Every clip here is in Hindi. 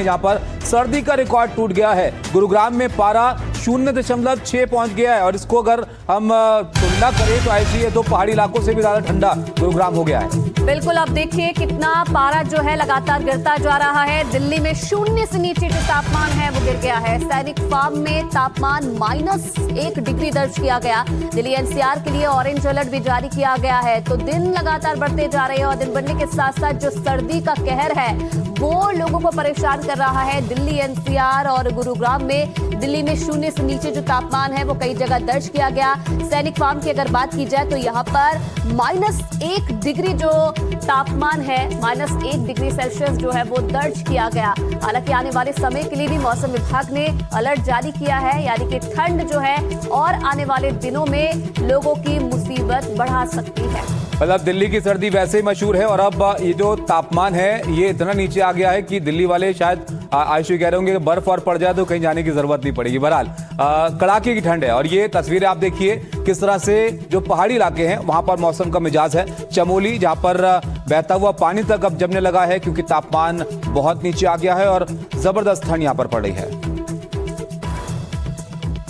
जहां पर सर्दी का रिकॉर्ड टूट गया है। गुरुग्राम में पारा 0.6 पहुंच गया है और इसको अगर हम तुलना करें तो ऐसी है तो पहाड़ी इलाकों से भी ज्यादा ठंडा गुरुग्राम हो गया है। बिल्कुल, आप देखिए कितना पारा जो है लगातार गिरता जा रहा है। दिल्ली में 0 से नीचे जो तापमान है वो गिर गया है। सैनिक फार्म में तापमान -1 डिग्री दर्ज किया गया। दिल्ली एनसीआर के लिए ऑरेंज अलर्ट भी जारी किया गया है। तो दिन लगातार बढ़ते जा रहे हैं और दिन बढ़ने के साथ साथ जो सर्दी का कहर है वो लोगों को परेशान कर रहा है। दिल्ली एनसीआर और गुरुग्राम में दिल्ली में 0 से नीचे जो तापमान है वो कई जगह दर्ज किया गया। सैनिक फार्म की अगर बात की जाए तो यहाँ पर -1 डिग्री जो तापमान है, -1 डिग्री सेल्सियस जो है वो दर्ज किया गया। हालांकि आने वाले समय के लिए भी मौसम विभाग ने अलर्ट जारी किया है, यानी कि ठंड जो है और आने वाले दिनों में लोगों की मुसीबत बढ़ा सकती है। मतलब दिल्ली की सर्दी वैसे ही मशहूर है और अब ये जो तापमान है ये इतना नीचे आ गया है कि दिल्ली वाले शायद आयुषी कह रहे होंगे कि बर्फ और पड़ जाए तो कहीं जाने की जरूरत नहीं पड़ेगी। बहरहाल कड़ाके की ठंड है और ये तस्वीरें आप देखिए किस तरह से जो पहाड़ी इलाके हैं वहां पर मौसम का मिजाज है। चमोली जहां पर बहता हुआ पानी तक अब जमने लगा है क्योंकि तापमान बहुत नीचे आ गया है और जबरदस्त ठंड यहां पर पड़ रही है।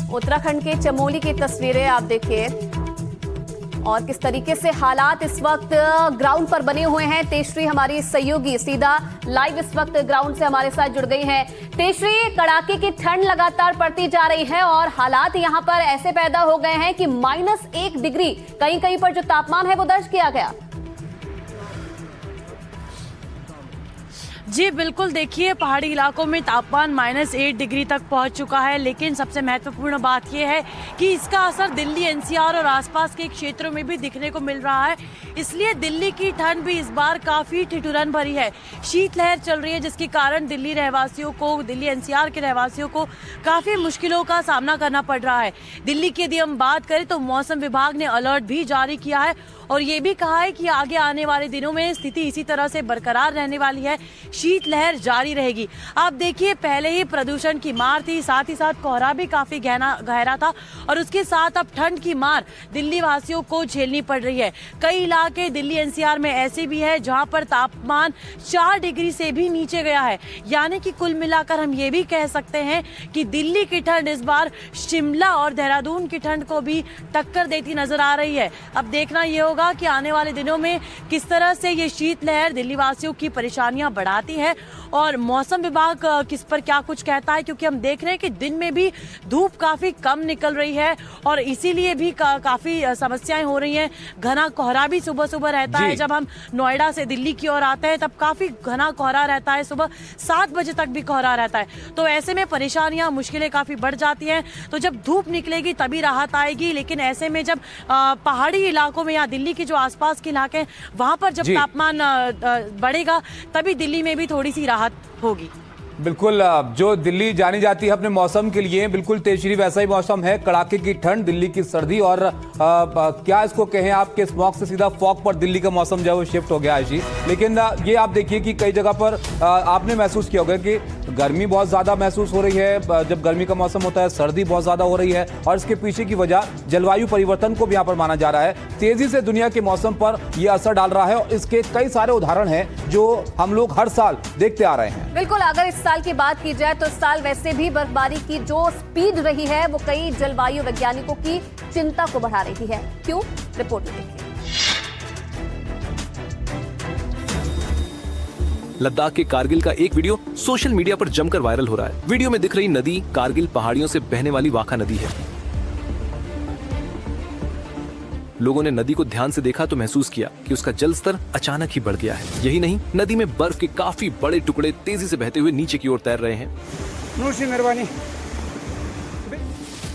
उत्तराखंड के चमोली की तस्वीरें आप देखिए और किस तरीके से हालात इस वक्त ग्राउंड पर बने हुए हैं। तेजश्री हमारी सहयोगी सीधा लाइव इस वक्त ग्राउंड से हमारे साथ जुड़ गई हैं। तेजश्री, कड़ाके की ठंड लगातार पड़ती जा रही है और हालात यहां पर ऐसे पैदा हो गए हैं कि -1 डिग्री कहीं कहीं पर जो तापमान है वो दर्ज किया गया। जी बिल्कुल, देखिए पहाड़ी इलाकों में तापमान -8 डिग्री तक पहुंच चुका है, लेकिन सबसे महत्वपूर्ण बात यह है कि इसका असर दिल्ली एनसीआर और आसपास के क्षेत्रों में भी दिखने को मिल रहा है। इसलिए दिल्ली की ठंड भी इस बार काफ़ी ठिठुरन भरी है। शीतलहर चल रही है जिसके कारण दिल्ली एनसीआर के रहवासियों को काफ़ी मुश्किलों का सामना करना पड़ रहा है। दिल्ली की यदि हम बात करें तो मौसम विभाग ने अलर्ट भी जारी किया है और ये भी कहा है कि आगे आने वाले दिनों में स्थिति इसी तरह से बरकरार रहने वाली है, शीतलहर जारी रहेगी। आप देखिए पहले ही प्रदूषण की मार थी, साथ ही साथ कोहरा भी काफी गहरा था और उसके साथ अब ठंड की मार दिल्ली वासियों को झेलनी पड़ रही है। कई इलाके दिल्ली एनसीआर में ऐसे भी है जहां पर तापमान 4 डिग्री से भी नीचे गया है। यानी कि कुल मिलाकर हम ये भी कह सकते हैं कि दिल्ली की ठंड इस बार शिमला और देहरादून की ठंड को भी टक्कर देती नजर आ रही है। अब देखना ये होगा कि आने वाले दिनों में किस तरह से ये शीतलहर दिल्ली वासियों की परेशानियां बढ़ाती है और मौसम विभाग किस पर क्या कुछ कहता है, क्योंकि हम देख रहे हैं कि दिन में भी धूप काफी कम निकल रही है और इसीलिए भी काफी समस्याएं हो रही हैं। घना कोहरा भी सुबह सुबह रहता है। जब हम नोएडा से दिल्ली की ओर आते हैं तब काफी घना कोहरा रहता है, सुबह 7 बजे तक भी कोहरा रहता है। तो ऐसे में परेशानियां, मुश्किलें काफी बढ़ जाती हैं। तो जब धूप निकलेगी तभी राहत आएगी, लेकिन ऐसे में जब पहाड़ी इलाकों में या दिल्ली के जो आसपास के इलाके हैं वहां पर जब तापमान बढ़ेगा तभी दिल्ली में भी थोड़ी सी राहत होगी। बिल्कुल, जो दिल्ली जानी जाती है अपने मौसम के लिए, बिल्कुल तेजश्री वैसा ही मौसम है। कड़ाके की ठंड, दिल्ली की सर्दी और क्या इसको कहें आपके स्मॉग से सीधा फॉग पर दिल्ली का मौसम जो है वो शिफ्ट हो गया है जी। लेकिन ये आप देखिए कि कई जगह पर आपने महसूस किया होगा कि गर्मी बहुत ज्यादा महसूस हो रही है। जब गर्मी का मौसम होता है सर्दी बहुत ज्यादा हो रही है और इसके पीछे की वजह जलवायु परिवर्तन को भी यहाँ पर माना जा रहा है। तेजी से दुनिया के मौसम पर यह असर डाल रहा है और इसके कई सारे उदाहरण हैं जो हम लोग हर साल देखते आ रहे हैं। बिल्कुल, अगर इस साल की बात की जाए तो इस साल वैसे भी बर्फबारी की जो स्पीड रही है वो कई जलवायु वैज्ञानिकों की चिंता को बढ़ा रही है। क्यों? रिपोर्ट में देखिए। लद्दाख के कारगिल का एक वीडियो सोशल मीडिया पर जमकर वायरल हो रहा है। वीडियो में दिख रही नदी कारगिल पहाड़ियों से बहने वाली वाखा नदी है। लोगों ने नदी को ध्यान से देखा तो महसूस किया कि उसका जल स्तर अचानक ही बढ़ गया है। यही नहीं, नदी में बर्फ के काफी बड़े टुकड़े तेजी से बहते हुए नीचे की ओर तैर रहे हैं।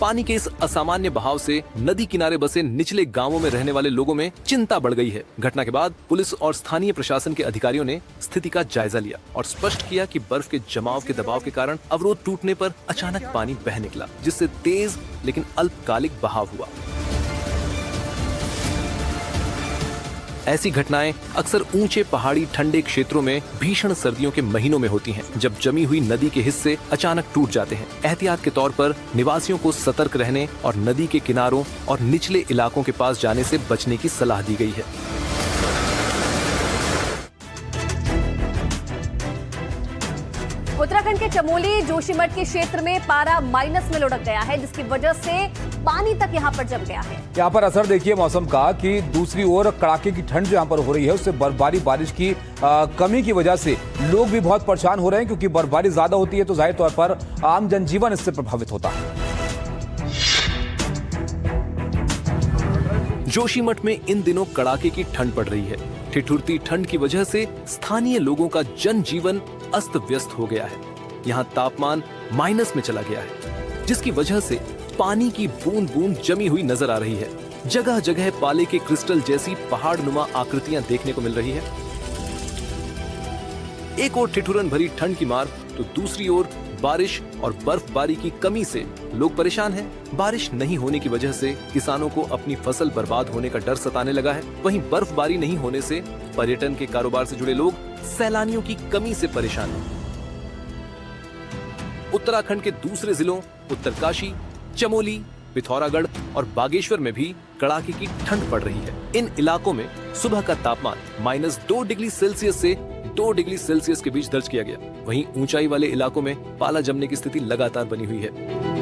पानी के इस असामान्य बहाव से नदी किनारे बसे निचले गांवों में रहने वाले लोगों में चिंता बढ़ गई है। घटना के बाद पुलिस और स्थानीय प्रशासन के अधिकारियों ने स्थिति का जायजा लिया और स्पष्ट किया कि बर्फ के जमाव के दबाव के कारण अवरोध टूटने पर अचानक पानी बह निकला, जिससे तेज लेकिन अल्पकालिक बहाव हुआ। ऐसी घटनाएं अक्सर ऊंचे पहाड़ी ठंडे क्षेत्रों में भीषण सर्दियों के महीनों में होती हैं, जब जमी हुई नदी के हिस्से अचानक टूट जाते हैं। एहतियात के तौर पर निवासियों को सतर्क रहने और नदी के किनारों और निचले इलाकों के पास जाने से बचने की सलाह दी गई है। उत्तराखंड उत्तराखंड के चमोली जोशीमठ के क्षेत्र में पारा माइनस में लुढ़क गया है, जिसकी वजह से पानी तक यहां पर जम गया है। यहाँ पर असर देखिए मौसम का कि दूसरी ओर कड़ाके की ठंड जो यहाँ पर हो रही है उससे बर्फबारी बारिश की कमी की वजह से लोग भी बहुत परेशान हो रहे हैं, क्योंकि बर्फबारी ज्यादा होती है तो जाहिर तौर पर आम जनजीवन इससे प्रभावित होता है। जोशीमठ में इन दिनों कड़ाके की ठंड पड़ रही है। ठिठुरती ठंड की वजह से स्थानीय लोगों का जनजीवन अस्त व्यस्त हो गया है। यहाँ तापमान माइनस में चला गया है, जिसकी वजह से पानी की बूंद बूंद जमी हुई नजर आ रही है। जगह जगह पाले के क्रिस्टल जैसी पहाड़नुमा आकृतियां देखने को मिल रही है। एक ओर ठिठुरन भरी ठंड की मार तो दूसरी ओर बारिश और बर्फबारी की कमी से लोग परेशान हैं। बारिश नहीं होने की वजह से किसानों को अपनी फसल बर्बाद होने का डर सताने लगा है। वहीं बर्फबारी नहीं होने से पर्यटन के कारोबार से जुड़े लोग सैलानियों की कमी से परेशान हैं। उत्तराखंड के दूसरे जिलों उत्तरकाशी, चमोली, पिथौरागढ़ और बागेश्वर में भी कड़ाके की ठंड पड़ रही है। इन इलाकों में सुबह का तापमान -2 डिग्री सेल्सियस से 2 डिग्री सेल्सियस के बीच दर्ज किया गया। वहीं ऊंचाई वाले इलाकों में पाला जमने की स्थिति लगातार बनी हुई है।